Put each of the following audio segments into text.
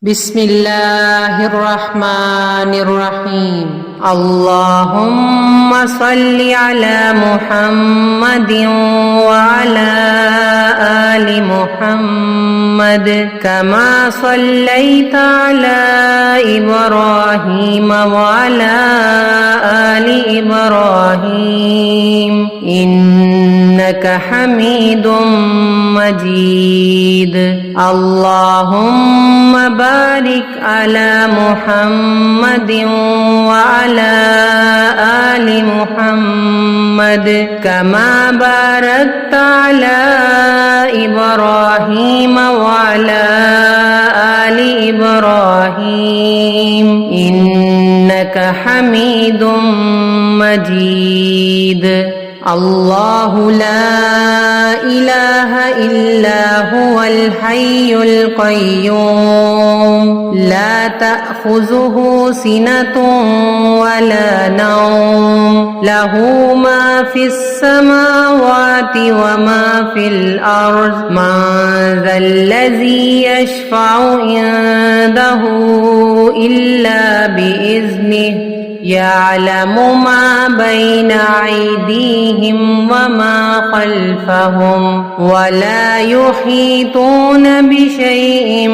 بسم الله الرحمن الرحيم اللهم صل على محمد وعلى آل محمد كما صليت على إبراهيم وعلى آل إبراهيم إنك حميد مجيد اللهم بارك على محمد وعلى آل محمد كما باركت على إبراهيم وعلى آل إبراهيم إنك حميد مجيد الله لا إله إلا هو الحي القيوم لا تأخذه سنة ولا نوم له ما في السماوات وما في الأرض من ذا الذي يشفع عنده إلا بإذنه يعلم ما بين أيديهم وما خلفهم ولا يحيطون بشيء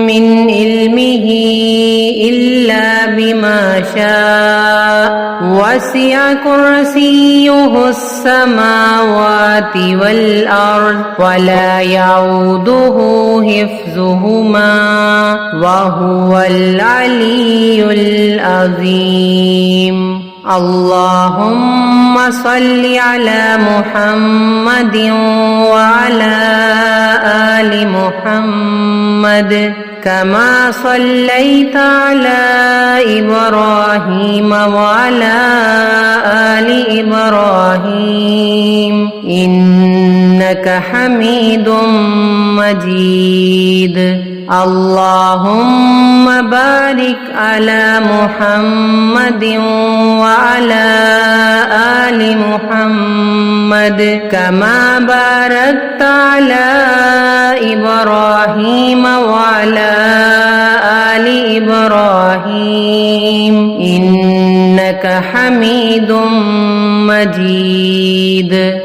من علمه إلا بما شاء وسع كرسيه السماوات والأرض ولا يعوده حفظهما وهو العلي العظيم اللهم صل على محمد وعلى آل محمد كما صليت على إبراهيم وعلى آل إبراهيم إنك حميد مجيد اللهم بارك على محمد وعلى آل محمد كما باركت على إبراهيم وعلى آل إبراهيم إنك حميد مجيد